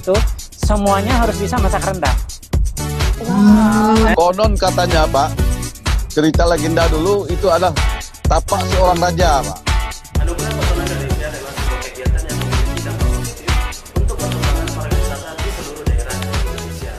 itu semuanya harus bisa masak rendang. Konon katanya Pak, cerita legenda dulu itu adalah tapak seorang raja Pak. Anugerah Pesona Indonesia adalah sebuah kegiatan yang memiliki dampak positif untuk perkembangan pariwisata di seluruh daerah di Indonesia.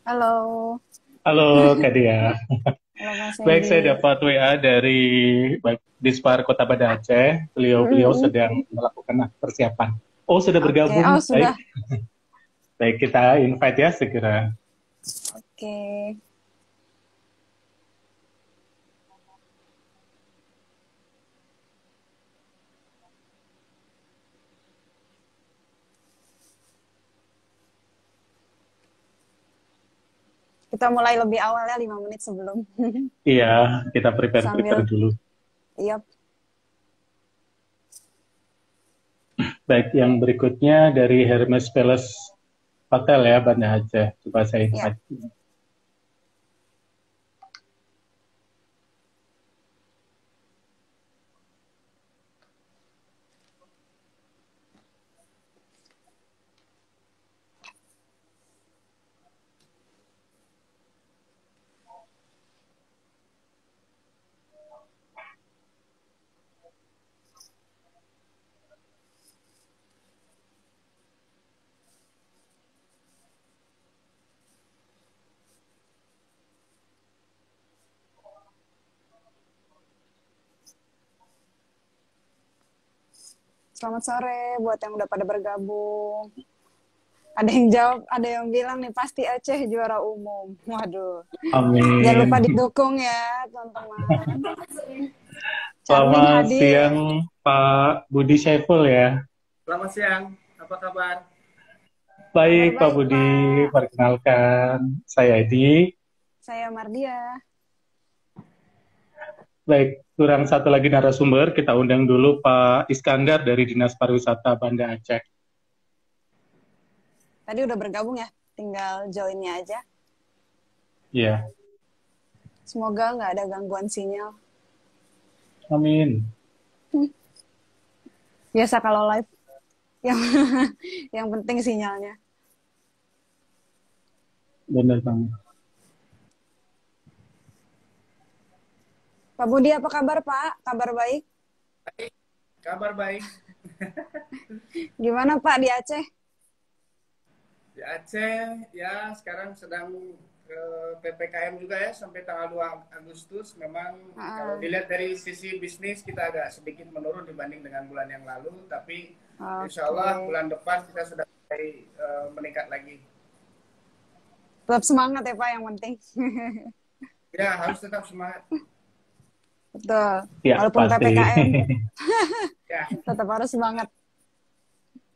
Halo. Halo Kak Dia. Halo Mas Baik, Edi. saya dapat WA dari Dispar Kota Banda Aceh. Beliau sedang melakukan persiapan. Oh, sudah bergabung. Oh, sudah. Baik. Baik, kita invite ya segera. Oke. Kita mulai lebih awal ya, 5 menit sebelum. Iya, kita prepare Sambil- dulu. Iya. Baik, yang berikutnya dari Hermes Palace Hotel ya, Banda Aceh. Coba saya invite. Selamat sore buat yang udah pada bergabung. Ada yang jawab, ada yang bilang nih pasti Aceh juara umum. Waduh. Amin. Jangan lupa didukung ya, teman-teman. Charming Selamat hadir. siang Pak Budi Syaiful ya. Selamat siang, apa kabar? Baik, Kabar Pak baik, Budi, Pak. perkenalkan saya Edi. Saya Mardia. Baik, kurang satu lagi narasumber, kita undang dulu Pak Iskandar dari Dinas Pariwisata Banda Aceh. Tadi udah bergabung ya, tinggal joinnya aja. Iya, Semoga nggak ada gangguan sinyal. amin. Biasa kalau live, yang yang penting sinyalnya. Benar banget. Pak Budi, apa kabar Pak? Kabar baik? Kabar baik. Gimana Pak di Aceh? Di Aceh, ya sekarang sedang PPKM juga ya, sampai tanggal 2 Agustus. Memang kalau dilihat dari sisi bisnis, kita agak sedikit menurun dibanding dengan bulan yang lalu. Tapi insya Allah bulan depan kita sudah mulai meningkat lagi. Tetap semangat ya Pak, yang penting. Ya, harus tetap semangat. Betul. Ya, Walaupun pasti. PPKM, Ya, tetap harus semangat.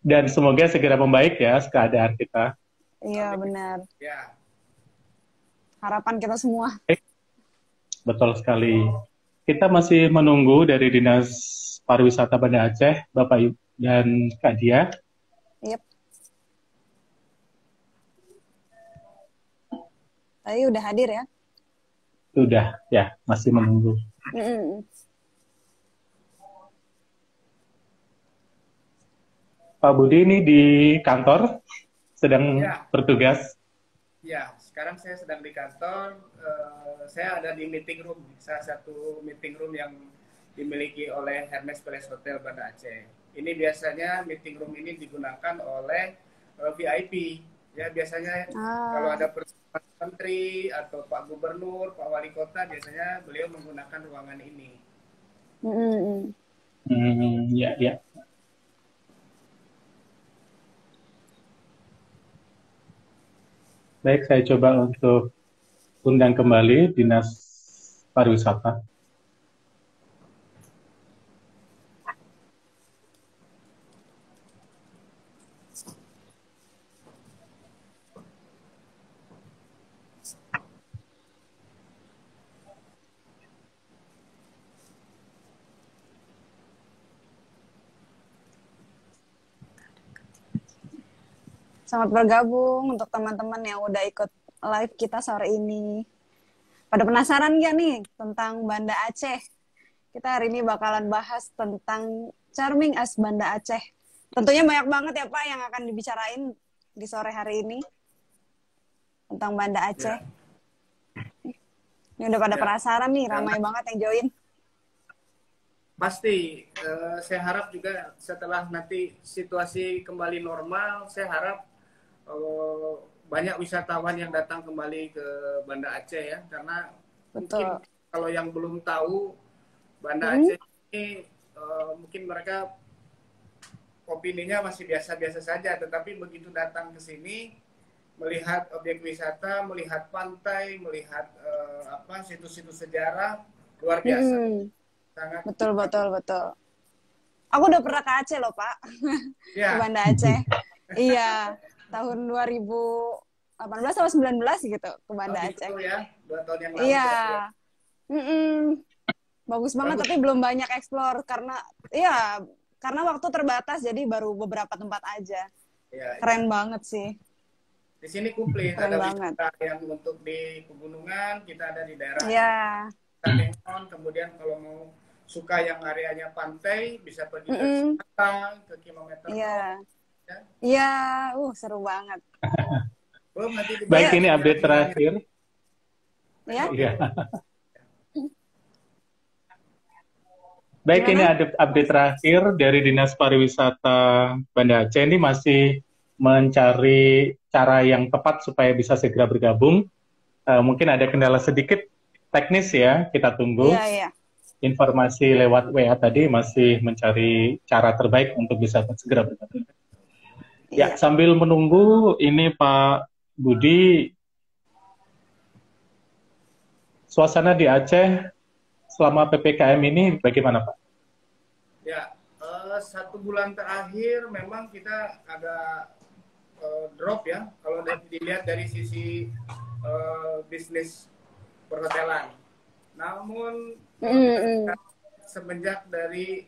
Dan semoga segera membaik ya keadaan kita. Iya, benar. ya. Harapan kita semua. Betul sekali. Kita masih menunggu dari Dinas Pariwisata Banda Aceh, Bapak Ibu dan Kak Dia. Yep. Tadi udah hadir ya? Sudah, ya, masih menunggu. Pak Budi ini di kantor, sedang Ya. bertugas. Ya, sekarang saya sedang di kantor. Saya ada di meeting room, salah satu meeting room yang dimiliki oleh Hermes Palace Hotel Banda Aceh. Ini biasanya meeting room ini digunakan oleh VIP. Ya, biasanya kalau ada menteri atau Pak Gubernur, Pak Wali Kota, biasanya beliau menggunakan ruangan ini. Ya, ya. Baik, saya coba untuk undang kembali Dinas Pariwisata. Selamat bergabung untuk teman-teman yang udah ikut live kita sore ini. Pada penasaran gak nih tentang Banda Aceh? Kita hari ini bakalan bahas tentang Charming as Banda Aceh. Tentunya banyak banget ya Pak yang akan dibicarain di sore hari ini tentang Banda Aceh. Ini udah pada penasaran nih, ramai banget yang join. Pasti, saya harap juga setelah nanti situasi kembali normal, saya harap banyak wisatawan yang datang kembali ke Banda Aceh ya, karena Betul. mungkin kalau yang belum tahu Banda Aceh ini mungkin mereka opininya masih biasa-biasa saja, tetapi begitu datang ke sini melihat objek wisata, melihat pantai, melihat situs-situs sejarah luar biasa. Sangat Betul. Aku udah pernah ke Aceh loh Pak, ya. ke Banda Aceh. Iya, tahun 2018 atau 19 gitu ke Banda Aceh. Itu ya, 2 tahun yang lalu. Iya, bagus banget. Tapi belum banyak explore karena waktu terbatas, jadi baru beberapa tempat aja. Ya, Keren banget sih. di sini komplit, Keren ada banget. wisata yang untuk di pegunungan, kita ada di daerah Iya, Tanengon, kemudian kalau mau suka yang areanya pantai, bisa pergi ke Selatan, ke kilometer. iya, iya, seru banget. Belum nanti Baik, ini update terakhir. Ya, Iya. Baik, ini ada update terakhir dari Dinas Pariwisata Banda Aceh. Ini masih mencari cara yang tepat supaya bisa segera bergabung. Mungkin ada kendala sedikit teknis ya, kita tunggu. iya. Informasi lewat WA tadi masih mencari cara terbaik untuk bisa segera bergabung. Ya, sambil menunggu ini Pak Budi, suasana di Aceh selama PPKM ini bagaimana Pak? Ya, 1 bulan terakhir memang kita agak drop ya, kalau dilihat dari sisi bisnis perhotelan. Namun semenjak dari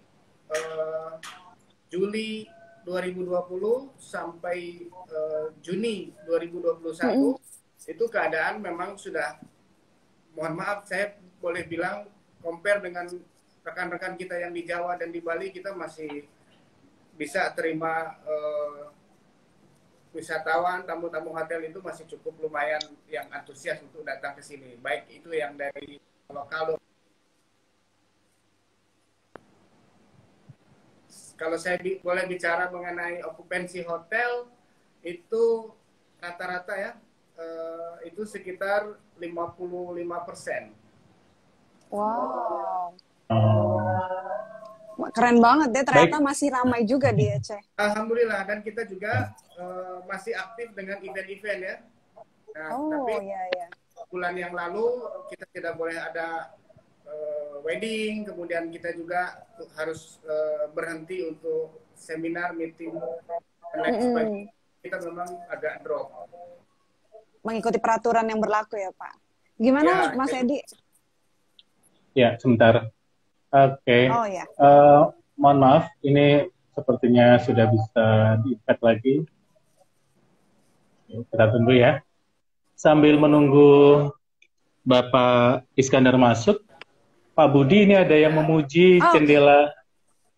Juli 2020 sampai Juni 2021 itu keadaan memang sudah, mohon maaf saya boleh bilang, compare dengan rekan-rekan kita yang di Jawa dan di Bali, kita masih bisa terima wisatawan, tamu-tamu hotel itu masih cukup lumayan yang antusias untuk datang ke sini, baik itu yang dari lokal. Kalau saya boleh bicara mengenai okupansi hotel, itu rata-rata ya, itu sekitar 55%. Wow. Keren banget deh, ternyata masih ramai juga di Aceh. Alhamdulillah, dan kita juga masih aktif dengan event-event ya. Nah, tapi iya. bulan yang lalu kita tidak boleh ada wedding, kemudian kita juga harus berhenti untuk seminar, meeting, dan lain sebagainya. Kita memang agak drop. Mengikuti peraturan yang berlaku ya Pak. Gimana Mas Edi? Ya, sebentar. Oke. Oh ya. Mohon maaf, ini sepertinya sudah bisa di-tag lagi. Kita tunggu ya. Sambil menunggu Bapak Iskandar masuk, Pak Budi ini ada yang memuji jendela.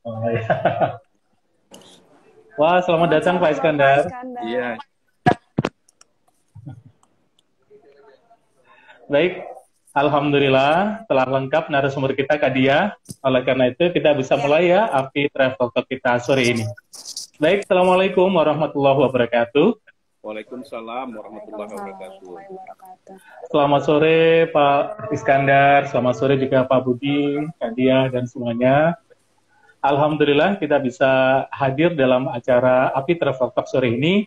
Oh, ya. Wah, selamat datang Pak Iskandar. Iya. Baik, alhamdulillah telah lengkap narasumber kita Kak Dia. Oleh karena itu kita bisa mulai ya Api Travel Talk kita sore ini. Baik, assalamualaikum warahmatullahi wabarakatuh. Waalaikumsalam warahmatullahi wabarakatuh. Selamat sore Pak Iskandar, selamat sore juga Pak Budi, Kak Dia dan semuanya. Alhamdulillah kita bisa hadir dalam acara Api Travel Talk sore ini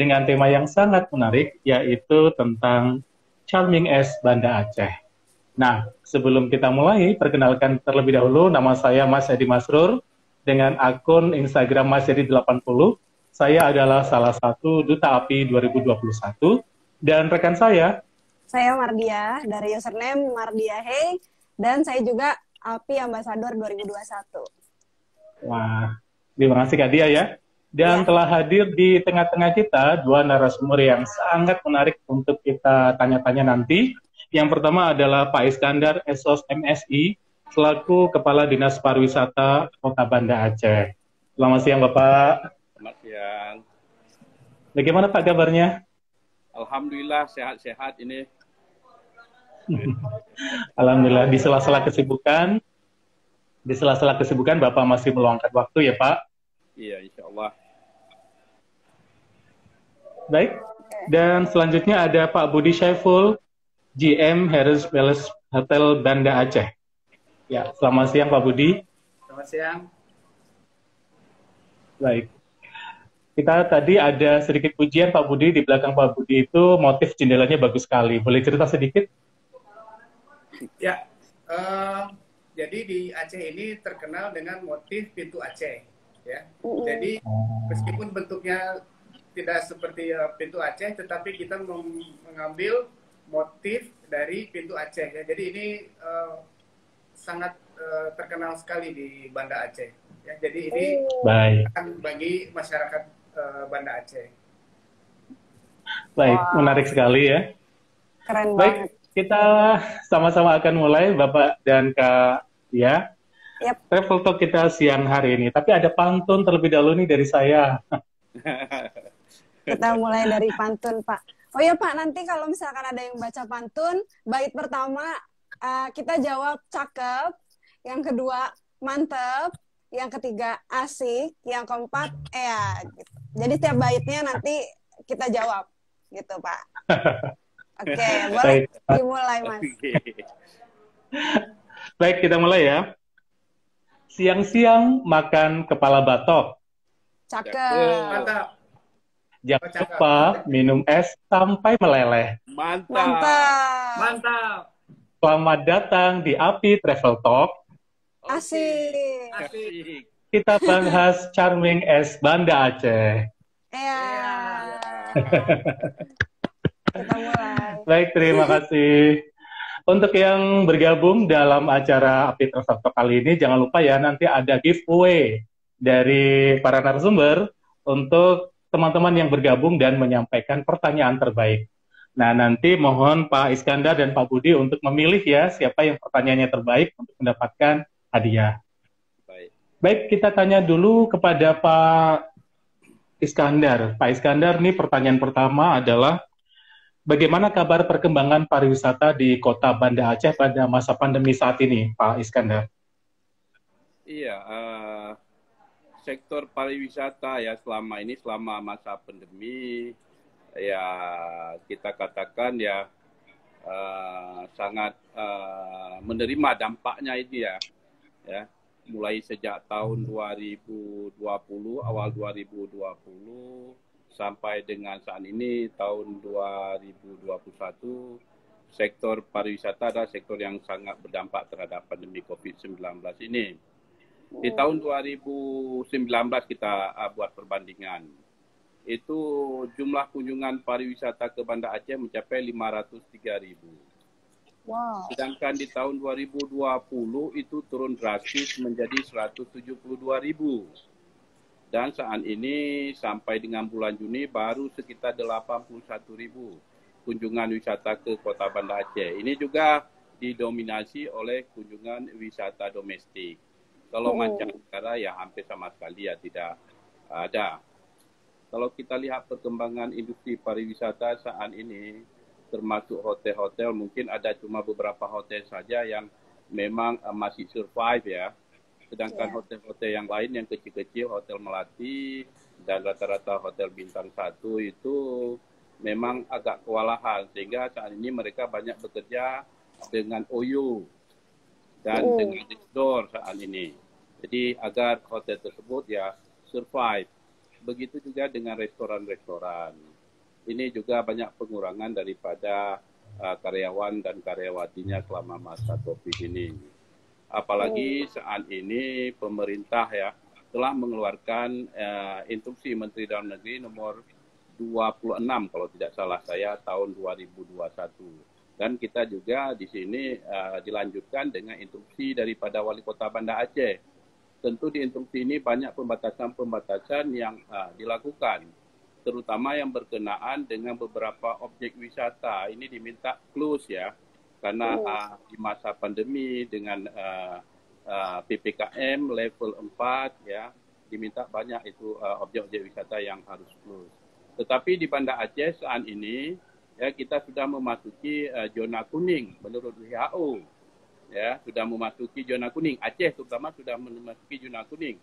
dengan tema yang sangat menarik, yaitu tentang Charming as Banda Aceh. Nah, sebelum kita mulai, perkenalkan terlebih dahulu, nama saya Mas Edi Masrur, dengan akun Instagram Mas Edi 80. Saya adalah salah satu Duta API 2021, dan rekan saya, Mardia, dari username Mardia Hey, dan saya juga API Ambassador 2021. wah, terima kasih Kak Dia ya. Dan telah hadir di tengah-tengah kita dua narasumber yang sangat menarik untuk kita tanya-tanya nanti. Yang pertama adalah Pak Iskandar, Esos MSI, selaku Kepala Dinas Pariwisata Kota Banda Aceh. Selamat siang Bapak. Selamat siang. Bagaimana Pak kabarnya? Alhamdulillah sehat-sehat ini. Alhamdulillah, di sela-sela kesibukan Bapak masih meluangkan waktu ya Pak? Iya, insya Allah. Baik, dan selanjutnya ada Pak Budi Syaiful, GM Harris Palace Hotel Banda Aceh. Ya, selamat siang Pak Budi. Selamat siang. Baik. Kita tadi ada sedikit pujian Pak Budi, di belakang Pak Budi itu motif jendelanya bagus sekali. Boleh cerita sedikit? Ya, jadi di Aceh ini terkenal dengan motif pintu Aceh. Ya, jadi meskipun bentuknya tidak seperti pintu Aceh, tetapi kita mengambil motif dari pintu Aceh. Ya, jadi ini sangat terkenal sekali di Banda Aceh. Ya, jadi ini akan bagi masyarakat Banda Aceh. Baik, menarik sekali ya. Keren Baik, banget. kita sama-sama akan mulai Bapak dan Kak ya. Yep. Travel Talk kita siang hari ini. Tapi ada pantun terlebih dahulu nih dari saya. Kita mulai dari pantun, Pak. Oh ya Pak, nanti kalau misalkan ada yang baca pantun, bait pertama kita jawab cakep, yang kedua mantep, yang ketiga asik, yang keempat ya gitu. Jadi setiap baitnya nanti kita jawab gitu Pak. Oke, boleh dimulai Mas. Baik, kita mulai ya. Siang-siang makan kepala batok. Cakep. Mantap. Jangan lupa minum es sampai meleleh. Mantap. Mantap. Mantap. Selamat datang di API Travel Talk. Asik. Asik. Kita bahas Charming as Banda Aceh. Ya. Kita mulai. Baik, terima kasih. Untuk yang bergabung dalam acara API Travel Talk kali ini, jangan lupa ya, nanti ada giveaway dari para narasumber untuk teman-teman yang bergabung dan menyampaikan pertanyaan terbaik. Nah, nanti mohon Pak Iskandar dan Pak Budi untuk memilih ya, siapa yang pertanyaannya terbaik untuk mendapatkan hadiah. Baik, kita tanya dulu kepada Pak Iskandar. Pak Iskandar, nih pertanyaan pertama adalah, bagaimana kabar perkembangan pariwisata di Kota Banda Aceh pada masa pandemi saat ini, Pak Iskandar? Iya, sektor pariwisata ya selama masa pandemi ya kita katakan ya sangat menerima dampaknya ini ya. Mulai sejak tahun 2020, awal 2020 sampai dengan saat ini tahun 2021, sektor pariwisata adalah sektor yang sangat berdampak terhadap pandemi COVID-19 ini. Di tahun 2019 kita buat perbandingan. Itu jumlah kunjungan pariwisata ke Banda Aceh mencapai 503.000. Wow. Sedangkan di tahun 2020 itu turun drastis menjadi 172.000. Dan saat ini sampai dengan bulan Juni baru sekitar 81.000 kunjungan wisata ke Kota Banda Aceh. Ini juga didominasi oleh kunjungan wisata domestik. Kalau mancanegara ya hampir sama sekali ya tidak ada. Kalau kita lihat perkembangan industri pariwisata saat ini, termasuk hotel-hotel, mungkin ada cuma beberapa hotel saja yang memang masih survive ya. Sedangkan hotel-hotel yang lain yang kecil-kecil, Hotel Melati dan rata-rata hotel bintang 1 itu memang agak kewalahan. Sehingga saat ini mereka banyak bekerja dengan OYO dan dengan outdoor saat ini. Jadi agar hotel tersebut ya survive. Begitu juga dengan restoran-restoran. ini juga banyak pengurangan daripada karyawan dan karyawatinya selama masa COVID ini. Apalagi saat ini pemerintah ya telah mengeluarkan instruksi Menteri Dalam Negeri nomor 26 kalau tidak salah saya tahun 2021. Dan kita juga di sini dilanjutkan dengan instruksi daripada Wali Kota Banda Aceh. Tentu di instruksi ini banyak pembatasan-pembatasan yang dilakukan, terutama yang berkenaan dengan beberapa objek wisata. Ini diminta close ya, karena di masa pandemi dengan PPKM level 4 ya, diminta banyak itu objek-objek wisata yang harus close. Tetapi di Banda Aceh saat ini ya kita sudah memasuki zona kuning menurut WHO. Ya, sudah memasuki zona kuning. Aceh terutama sudah memasuki zona kuning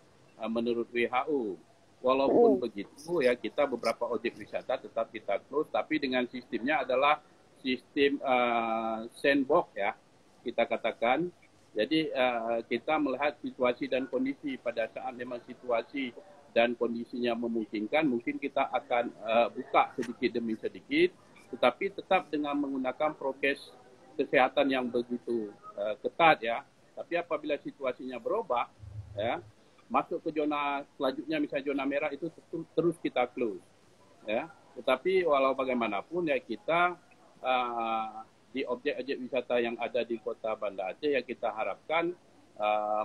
menurut WHO. Walaupun begitu ya kita beberapa objek wisata tetap kita close, tapi dengan sistemnya adalah sistem sandbox ya kita katakan. Jadi kita melihat situasi dan kondisi pada saat memang situasi dan kondisinya memungkinkan, mungkin kita akan buka sedikit demi sedikit, tetapi tetap dengan menggunakan prokes kesehatan yang begitu ketat ya. Tapi apabila situasinya berubah ya, masuk ke zona selanjutnya misalnya zona merah itu terus kita close ya. Tetapi walau bagaimanapun ya kita di objek-objek wisata yang ada di Kota Banda Aceh ya kita harapkan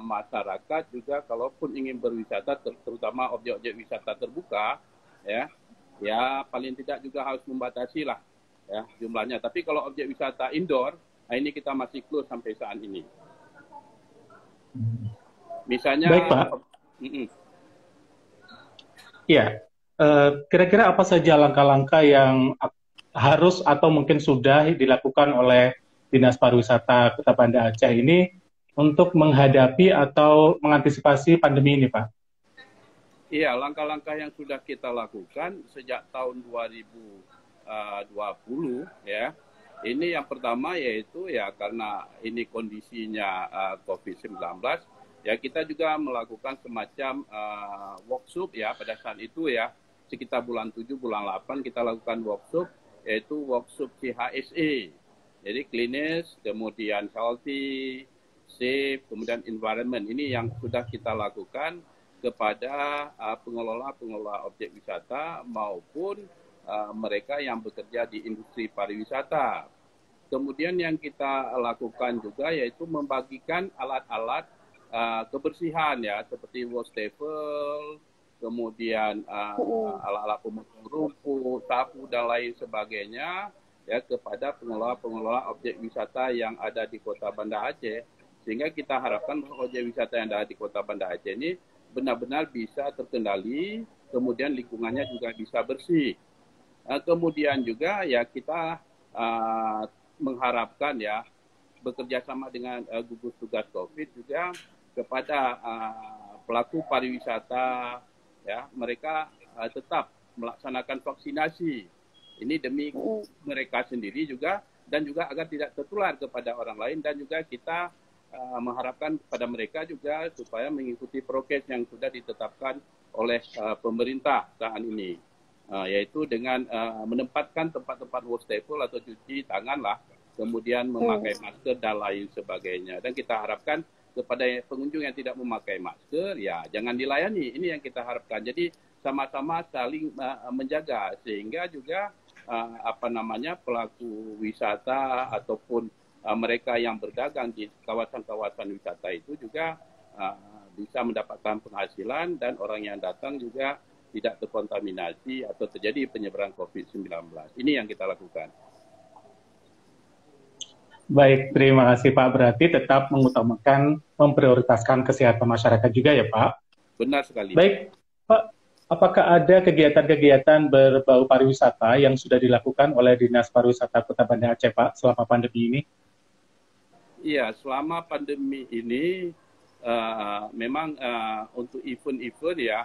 masyarakat juga kalaupun ingin berwisata terutama objek-objek wisata terbuka ya paling tidak juga harus membatasi lah ya jumlahnya. Tapi kalau objek wisata indoor, nah ini kita masih close sampai saat ini. Misalnya. Baik Pak. Iya. Kira-kira apa saja langkah-langkah yang harus atau mungkin sudah dilakukan oleh Dinas Pariwisata Kota Banda Aceh ini untuk menghadapi atau mengantisipasi pandemi ini, Pak? Iya, langkah-langkah yang sudah kita lakukan sejak tahun 2020 ya. Ini yang pertama yaitu ya karena ini kondisinya COVID-19 ya kita juga melakukan semacam workshop ya pada saat itu ya sekitar bulan 7 bulan 8 kita lakukan workshop yaitu workshop CHSE. Jadi cleanliness, kemudian healthy, safe, kemudian environment. Ini yang sudah kita lakukan kepada pengelola-pengelola objek wisata maupun mereka yang bekerja di industri pariwisata. Kemudian yang kita lakukan juga yaitu membagikan alat-alat kebersihan ya seperti wastafel, kemudian alat-alat pemotong rumput, sapu dan lain sebagainya ya kepada pengelola-pengelola objek wisata yang ada di Kota Banda Aceh, sehingga kita harapkan bahwa objek wisata yang ada di Kota Banda Aceh ini benar-benar bisa terkendali, kemudian lingkungannya juga bisa bersih. Kemudian juga ya kita mengharapkan ya bekerja sama dengan gugus tugas COVID juga kepada pelaku pariwisata ya mereka tetap melaksanakan vaksinasi. Ini demi mereka sendiri juga dan juga agar tidak tertular kepada orang lain, dan juga kita mengharapkan kepada mereka juga supaya mengikuti prokes yang sudah ditetapkan oleh pemerintah saat ini, yaitu dengan menempatkan tempat-tempat wastafel atau cuci tangan lah, kemudian memakai masker dan lain sebagainya. Dan kita harapkan kepada pengunjung yang tidak memakai masker ya jangan dilayani. Ini yang kita harapkan. Jadi sama-sama saling menjaga sehingga juga pelaku wisata ataupun mereka yang berdagang di kawasan-kawasan wisata itu juga bisa mendapatkan penghasilan dan orang yang datang juga tidak terkontaminasi atau terjadi penyebaran COVID-19. Ini yang kita lakukan. Baik, terima kasih Pak. Berarti tetap mengutamakan, memprioritaskan kesehatan masyarakat juga ya Pak? Benar sekali. Baik, Pak. Apakah ada kegiatan-kegiatan berbau pariwisata yang sudah dilakukan oleh Dinas Pariwisata Kota Banda Aceh Pak selama pandemi ini? Iya, selama pandemi ini memang untuk event-event ya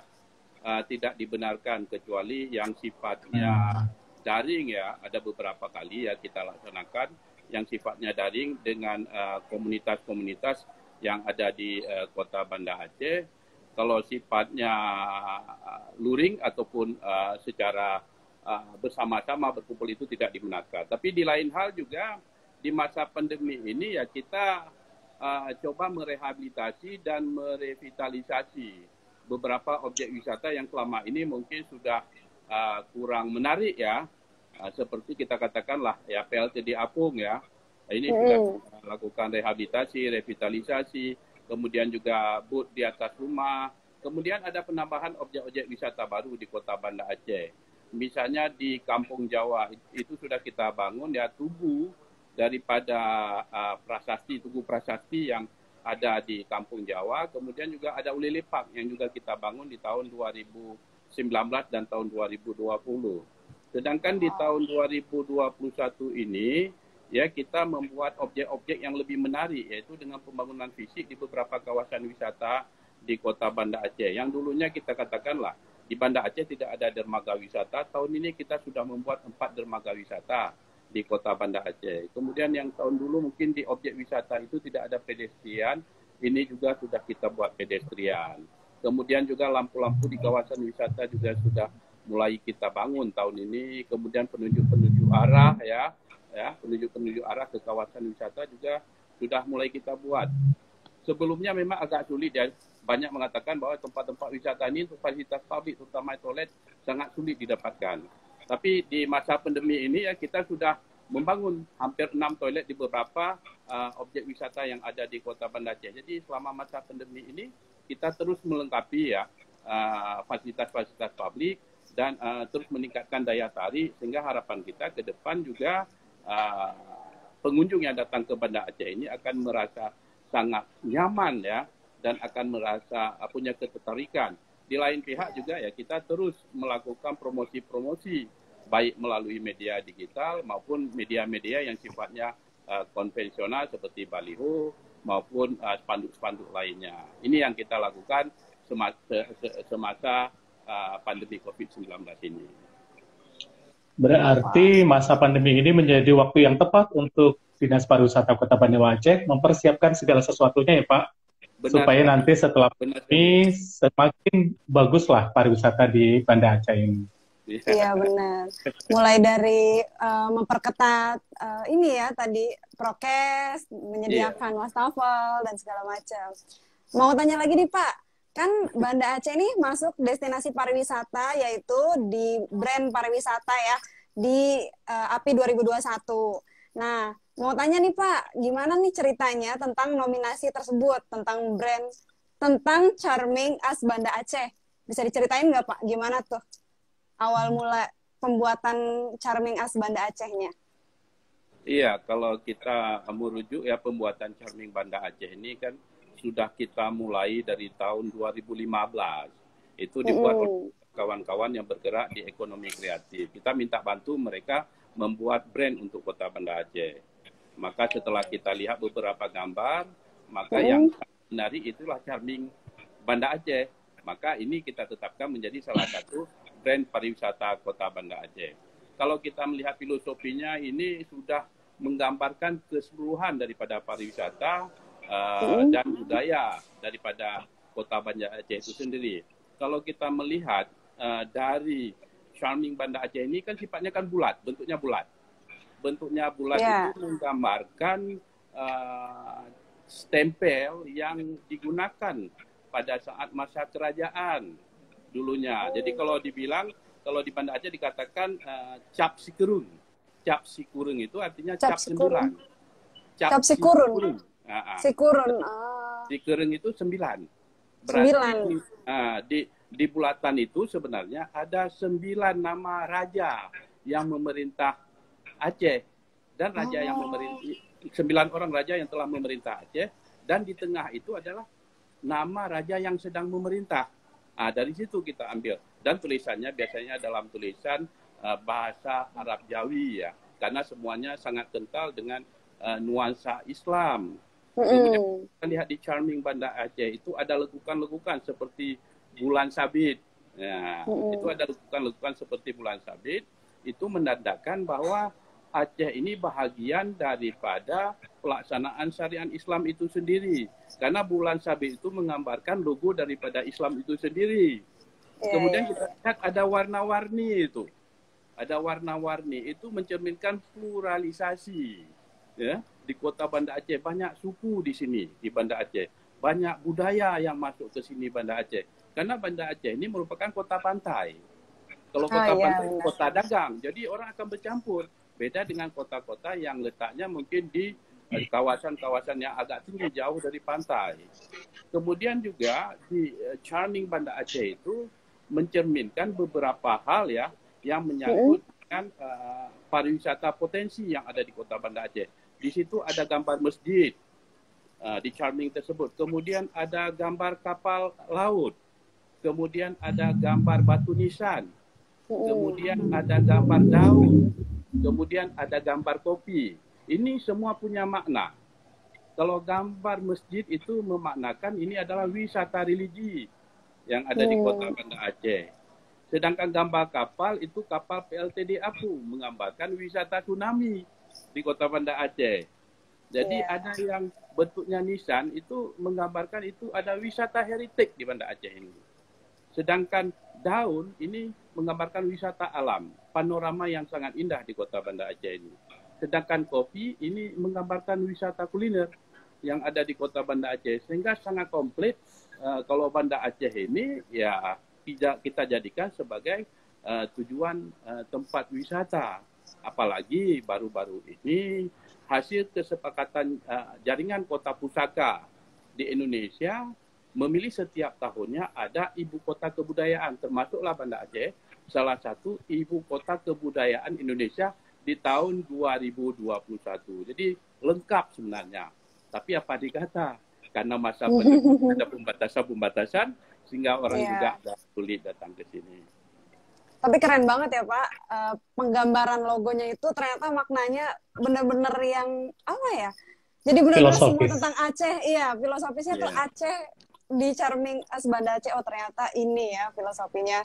tidak dibenarkan kecuali yang sifatnya daring ya. Ada beberapa kali ya kita laksanakan yang sifatnya daring dengan komunitas-komunitas yang ada di Kota Banda Aceh. Kalau sifatnya luring ataupun secara bersama-sama berkumpul itu tidak dibenarkan. Tapi di lain hal juga di masa pandemi ini ya kita coba merehabilitasi dan merevitalisasi beberapa objek wisata yang selama ini mungkin sudah kurang menarik ya. Seperti kita katakanlah ya PLT di Apung ya. Ini sudah kita lakukan rehabilitasi, revitalisasi, kemudian juga booth di atas rumah. Kemudian ada penambahan objek-objek wisata baru di Kota Banda Aceh. Misalnya di Kampung Jawa itu sudah kita bangun ya tugu daripada tugu prasasti yang ada di Kampung Jawa. Kemudian juga ada Ulele Park yang juga kita bangun di tahun 2019 dan tahun 2020. Sedangkan di tahun 2021 ini ya kita membuat objek-objek yang lebih menarik yaitu dengan pembangunan fisik di beberapa kawasan wisata di Kota Banda Aceh. Yang dulunya kita katakanlah di Banda Aceh tidak ada dermaga wisata, tahun ini kita sudah membuat 4 dermaga wisata di Kota Banda Aceh. Kemudian yang tahun dulu mungkin di objek wisata itu tidak ada pedestrian, ini juga sudah kita buat pedestrian. Kemudian juga lampu-lampu di kawasan wisata juga sudah mulai kita bangun tahun ini. Kemudian penunjuk-penunjuk arah penunjuk-penunjuk arah ke kawasan wisata juga sudah mulai kita buat. Sebelumnya memang agak sulit ya, banyak mengatakan bahwa tempat-tempat wisata ini untuk fasilitas publik terutama toilet sangat sulit didapatkan. Tapi di masa pandemi ini ya kita sudah membangun hampir 6 toilet di beberapa objek wisata yang ada di Kota Banda Aceh. Jadi selama masa pandemi ini kita terus melengkapi ya fasilitas-fasilitas publik dan terus meningkatkan daya tarik sehingga harapan kita ke depan juga pengunjung yang datang ke Banda Aceh ini akan merasa sangat nyaman ya dan akan merasa punya ketertarikan. Di lain pihak juga ya kita terus melakukan promosi-promosi baik melalui media digital maupun media-media yang sifatnya konvensional seperti baliho maupun spanduk-spanduk lainnya. Ini yang kita lakukan semasa pandemi COVID-19 ini. Berarti masa pandemi ini menjadi waktu yang tepat untuk Dinas Pariwisata Kota Banda Aceh mempersiapkan segala sesuatunya ya Pak, supaya nanti setelah ini semakin baguslah pariwisata di Banda Aceh ini. Iya benar. Mulai dari memperketat ini ya tadi prokes, menyediakan wastafel dan segala macam. Mau tanya lagi nih Pak, kan Banda Aceh ini masuk destinasi pariwisata yaitu di brand pariwisata ya di API 2021. Nah, mau tanya nih Pak, gimana nih ceritanya tentang nominasi tersebut, tentang brand, tentang Charming As Banda Aceh? Bisa diceritain nggak Pak, gimana tuh awal mula pembuatan Charming As Banda Acehnya? Iya, kalau kita merujuk ya pembuatan Charming Banda Aceh ini kan sudah kita mulai dari tahun 2015. Itu dibuat oleh kawan-kawan yang bergerak di ekonomi kreatif. Kita minta bantu mereka membuat brand untuk Kota Banda Aceh. Maka setelah kita lihat beberapa gambar, maka yang menarik itulah Charming Banda Aceh. Maka ini kita tetapkan menjadi salah satu brand pariwisata Kota Banda Aceh. Kalau kita melihat filosofinya ini sudah menggambarkan keseluruhan daripada pariwisata dan budaya daripada Kota Banda Aceh itu sendiri. Kalau kita melihat dari Charming Banda Aceh ini kan sifatnya kan bulat, bentuknya bulat. Bentuknya bulat itu menggambarkan stempel yang digunakan pada saat masa kerajaan dulunya. Jadi kalau di Banda Aceh dikatakan cap sikurung. Cap sikurung itu artinya cap sembilan. Cap sikurung. Sikurun. Sikurung itu 9. Berarti di bulatan itu sebenarnya ada 9 nama raja yang memerintah Aceh dan raja yang memerintah 9 orang raja yang telah memerintah Aceh, dan di tengah itu adalah nama raja yang sedang memerintah. Dari situ kita ambil, dan tulisannya biasanya dalam tulisan bahasa Arab Jawi ya, karena semuanya sangat kental dengan nuansa Islam. Kemudian kita lihat di Charming Banda Aceh itu ada lekukan-lekukan seperti bulan sabit. Nah, itu ada lekukan-lekukan seperti bulan sabit. Itu menandakan bahwa Aceh ini bahagian daripada pelaksanaan syariat Islam itu sendiri. Karena bulan sabit itu menggambarkan logo daripada Islam itu sendiri. Kemudian kita lihat ada warna-warni itu. ada warna-warni, itu mencerminkan pluralisasi. Ya, di kota Banda Aceh banyak suku di sini di Banda Aceh, banyak budaya yang masuk ke sini Banda Aceh. Karena Banda Aceh ini merupakan kota pantai. Kalau kota pantai, kota dagang, jadi orang akan bercampur. Beda dengan kota-kota yang letaknya mungkin di kawasan-kawasan yang agak tinggi jauh dari pantai. Kemudian juga di charming Banda Aceh itu mencerminkan beberapa hal ya yang menyangkut dengan pariwisata potensi yang ada di kota Banda Aceh. Di situ ada gambar masjid di charming tersebut. Kemudian ada gambar kapal laut. Kemudian ada gambar batu nisan. Kemudian ada gambar daun. Kemudian ada gambar kopi. Ini semua punya makna. Kalau gambar masjid itu memaknakan ini adalah wisata religi yang ada di kota Banda Aceh. Sedangkan gambar kapal itu kapal PLTD Apu menggambarkan wisata tsunami di kota Banda Aceh. Jadi ada yang bentuknya nisan itu menggambarkan itu ada wisata heritage di Banda Aceh ini. Sedangkan daun ini menggambarkan wisata alam, panorama yang sangat indah di kota Banda Aceh ini. Sedangkan kopi ini menggambarkan wisata kuliner yang ada di kota Banda Aceh. Sehingga sangat komplit kalau Banda Aceh ini ya kita jadikan sebagai tujuan tempat wisata. Apalagi baru-baru ini hasil kesepakatan jaringan kota pusaka di Indonesia memilih setiap tahunnya ada ibu kota kebudayaan, termasuklah Banda Aceh, salah satu ibu kota kebudayaan Indonesia di tahun 2021. Jadi lengkap sebenarnya. Tapi apa dikata, karena masa pandemi ada pembatasan-pembatasan, sehingga orang juga sulit datang ke sini. Tapi keren banget ya Pak, penggambaran logonya itu ternyata maknanya benar-benar yang apa ya? Jadi benar-benar semua tentang Aceh, iya filosofisnya tuh Aceh di Charming as Banda Aceh. Oh ternyata ini ya filosofinya,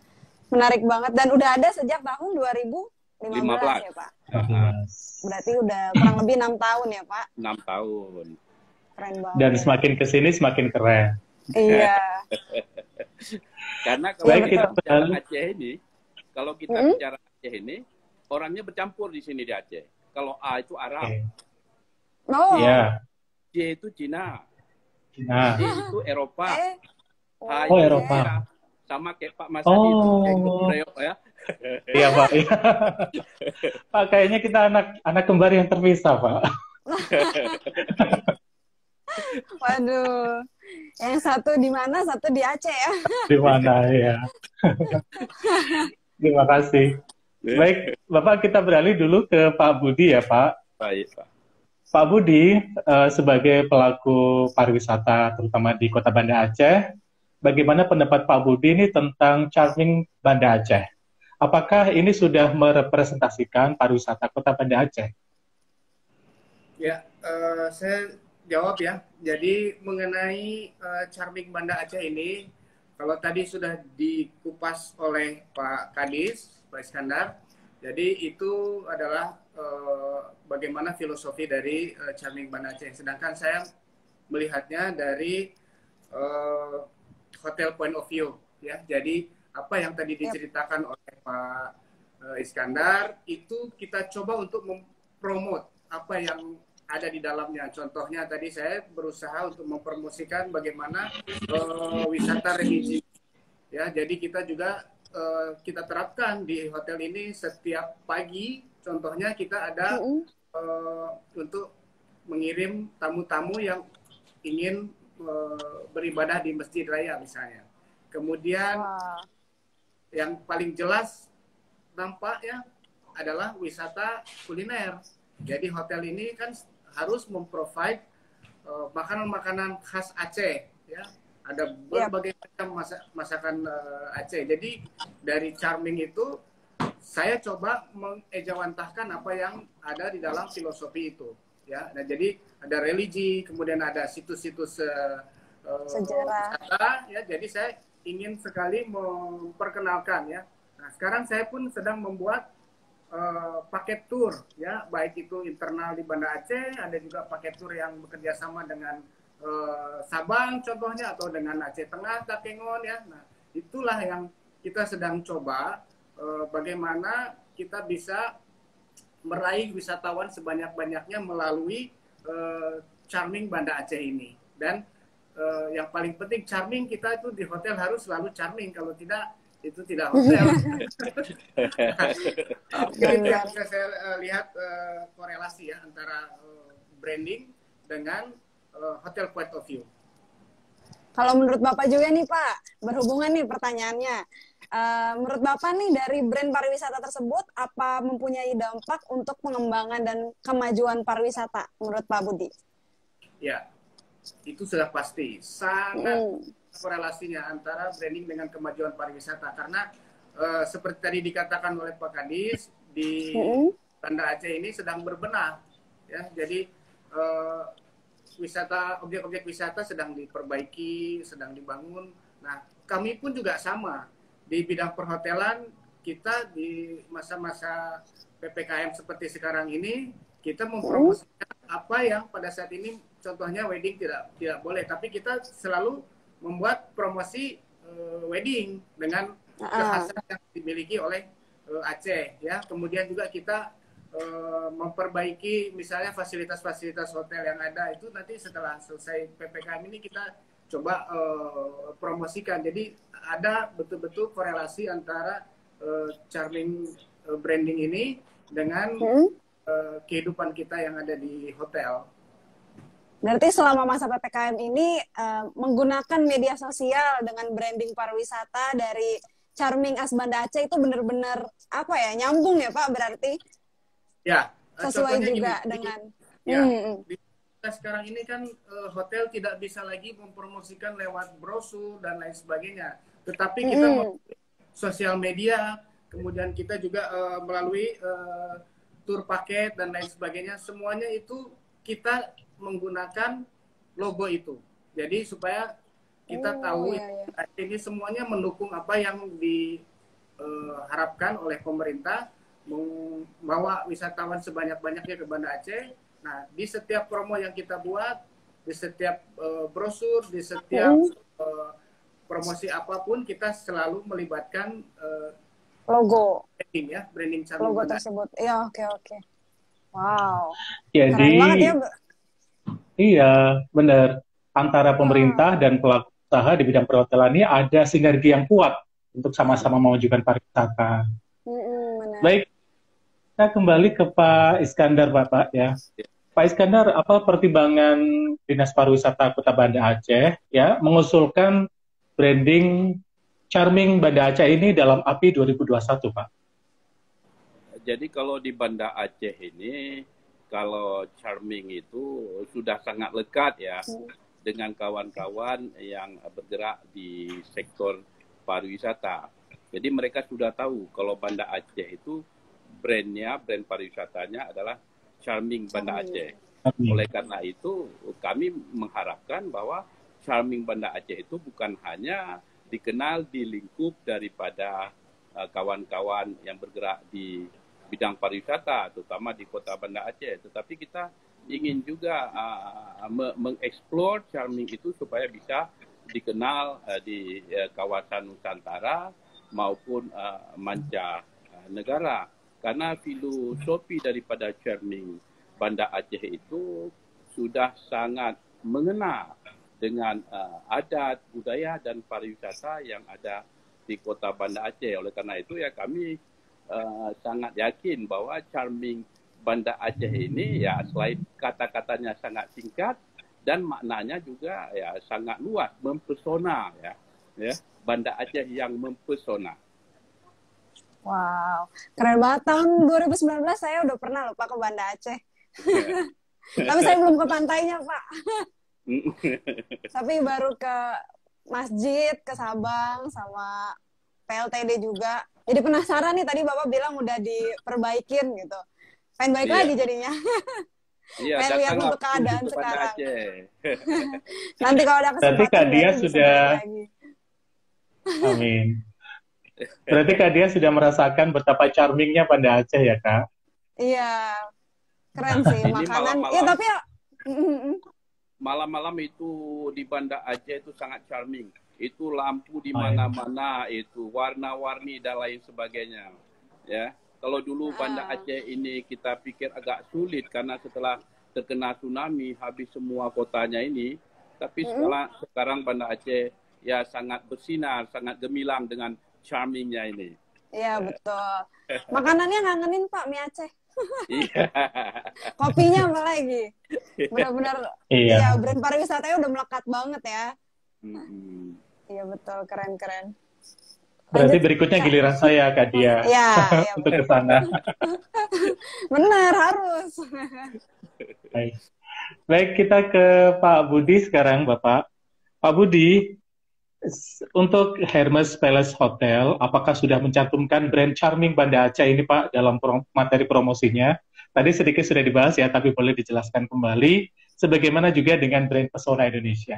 menarik banget dan udah ada sejak tahun 2015 ya Pak. Berarti udah kurang lebih 6 tahun ya Pak. 6 tahun. Keren banget. Dan semakin kesini semakin keren. Iya. Karena kalau kita bicara Aceh ini, kalau kita bicara Aceh ini, orangnya bercampur di sini di Aceh. Kalau A itu Arab, C itu Cina, D itu Eropa, H itu Eropa. Sama kayak Pak Mas Adi itu, ya. Iya Pak. Pak kayaknya kita anak kembar yang terpisah Pak. Waduh, yang satu di mana, satu di Aceh ya? Di mana ya? Terima kasih. Baik, Bapak kita beralih dulu ke Pak Budi ya Pak. Baik Pak. Pak Budi, sebagai pelaku pariwisata terutama di Kota Banda Aceh, bagaimana pendapat Pak Budi ini tentang Charming Banda Aceh? Apakah ini sudah merepresentasikan pariwisata Kota Banda Aceh? Ya, saya jawab ya. Jadi mengenai Charming Banda Aceh ini, kalau tadi sudah dikupas oleh Pak Kadis, Pak Iskandar, jadi itu adalah bagaimana filosofi dari Charming Banda Aceh. Sedangkan saya melihatnya dari hotel point of view, ya. Jadi apa yang tadi diceritakan oleh Pak Iskandar itu kita coba untuk mempromot apa yang ada di dalamnya. Contohnya tadi saya berusaha untuk mempromosikan bagaimana wisata religi. Ya, jadi kita juga kita terapkan di hotel ini setiap pagi. Contohnya kita ada untuk mengirim tamu-tamu yang ingin beribadah di Masjid Raya misalnya. Kemudian yang paling jelas nampaknya adalah wisata kuliner. Jadi hotel ini kan harus memprovide makanan-makanan khas Aceh, ya. Ada berbagai macam masakan Aceh. Jadi dari Charming itu saya coba mengejawantahkan apa yang ada di dalam filosofi itu, ya. Nah, jadi ada religi, kemudian ada situs-situs sejarah, wisata, ya. Jadi saya ingin sekali memperkenalkan, ya. Nah, sekarang saya pun sedang membuat paket tour, ya, baik itu internal di Banda Aceh, ada juga paket tour yang bekerja sama dengan Sabang contohnya, atau dengan Aceh Tengah, Takengon, ya. Nah, itulah yang kita sedang coba bagaimana kita bisa meraih wisatawan sebanyak-banyaknya melalui Charming Banda Aceh ini. Dan yang paling penting, charming kita itu di hotel harus selalu charming, kalau tidak itu tidak hotel. Itu yang bisa saya lihat korelasi ya antara branding dengan hotel point of view. Kalau menurut Bapak juga nih Pak, berhubungan nih pertanyaannya. Menurut Bapak nih dari brand pariwisata tersebut, apa mempunyai dampak untuk pengembangan dan kemajuan pariwisata menurut Pak Budi? Ya, itu sudah pasti. Sangat korelasinya antara branding dengan kemajuan pariwisata. Karena seperti tadi dikatakan oleh Pak Kadis, di Banda Aceh ini sedang berbenah. Ya, jadi objek-objek wisata sedang diperbaiki, sedang dibangun. Nah, kami pun juga sama. Di bidang perhotelan, kita di masa-masa PPKM seperti sekarang ini, kita mempromosikan apa yang pada saat ini, contohnya wedding tidak boleh, tapi kita selalu membuat promosi wedding dengan kekhasan yang dimiliki oleh Aceh. Ya, kemudian juga kita memperbaiki misalnya fasilitas-fasilitas hotel yang ada itu nanti setelah selesai PPKM ini kita coba promosikan. Jadi ada betul-betul korelasi antara charming branding ini dengan kehidupan kita yang ada di hotel. Berarti selama masa PPKM ini menggunakan media sosial dengan branding pariwisata dari Charming as Banda Aceh itu benar-benar apa ya, nyambung ya Pak berarti? Ya, sesuai juga gini, dengan di sekarang ini kan hotel tidak bisa lagi mempromosikan lewat brosur dan lain sebagainya, tetapi kita melalui sosial media, kemudian kita juga melalui tur paket dan lain sebagainya, semuanya itu kita menggunakan logo itu. Jadi supaya kita tahu ini semuanya mendukung apa yang diharapkan oleh pemerintah, membawa wisatawan sebanyak-banyaknya ke Banda Aceh. Nah, di setiap promo yang kita buat, di setiap brosur, di setiap promosi apapun, kita selalu melibatkan logo branding ya, branding Charming logo Banda. tersebut. Ya, oke. Wow. Jadi keren banget ya. iya, benar. Antara pemerintah dan pelaku usaha di bidang perhotelan ini ada sinergi yang kuat untuk sama-sama memajukan pariwisata. Benar. Baik, kita kembali ke Pak Iskandar, Bapak ya. Pak Iskandar, apa pertimbangan Dinas Pariwisata Kota Banda Aceh ya mengusulkan branding Charming Banda Aceh ini dalam API 2021, Pak? Jadi kalau di Banda Aceh ini, kalau Charming itu sudah sangat lekat ya dengan kawan-kawan yang bergerak di sektor pariwisata. Jadi mereka sudah tahu kalau Banda Aceh itu brand pariwisatanya adalah Charming Banda Aceh. Oleh karena itu kami mengharapkan bahwa Charming Banda Aceh itu bukan hanya dikenal di lingkup daripada kawan-kawan yang bergerak di bidang pariwisata, terutama di Kota Banda Aceh, tetapi kita ingin juga mengeksplor Charming itu supaya bisa dikenal di kawasan Nusantara maupun mancanegara. Karena filosofi daripada Charming Banda Aceh itu sudah sangat mengena dengan adat, budaya, dan pariwisata yang ada di Kota Banda Aceh. Oleh karena itu ya kami sangat yakin bahwa Charming Banda Aceh ini ya selain kata-katanya sangat singkat dan maknanya juga ya sangat luas, mempesona ya. Banda Aceh yang mempesona. Wow, keren banget. Tahun 2019 saya udah pernah loh Pak ke Banda Aceh. Tapi saya belum ke pantainya Pak. Tapi baru ke masjid, ke Sabang, sama PLTD juga. Jadi penasaran nih, tadi Bapak bilang udah diperbaikin gitu. Pengen balik lagi jadinya. Iya, pengen lihat untuk keadaan Banda sekarang. Aceh. Nanti kalau ada kesempatan Berarti Kak Dia bisa sudah balik lagi. Amin. Berarti Kak Dia sudah merasakan betapa charmingnya Banda Aceh ya, Kak? Iya, keren sih. Ini Makanan, malam-malam. ya tapi ya, Malam-malam itu di Banda Aceh itu sangat charming. Itu lampu di mana-mana, itu warna-warni dan lain sebagainya. Ya. Kalau dulu Banda Aceh ini kita pikir agak sulit karena setelah terkena tsunami habis semua kotanya ini. Tapi sekarang Banda Aceh ya sangat bersinar, sangat gemilang dengan charmingnya ini. Iya, betul. Makanannya ngangenin Pak, mie Aceh. Iya. Kopinya apa lagi? Benar-benar ya brand pariwisatanya udah melekat banget ya. Iya, betul, keren-keren. Berarti berikutnya giliran saya, Kak Dia. Iya, untuk ke sana. Benar, harus. Baik, kita ke Pak Budi sekarang, Bapak. Pak Budi, untuk Hermes Palace Hotel, apakah sudah mencantumkan brand charming Banda Aceh ini, Pak, dalam materi promosinya? Tadi sedikit sudah dibahas ya, tapi boleh dijelaskan kembali. Sebagaimana juga dengan brand Pesona Indonesia.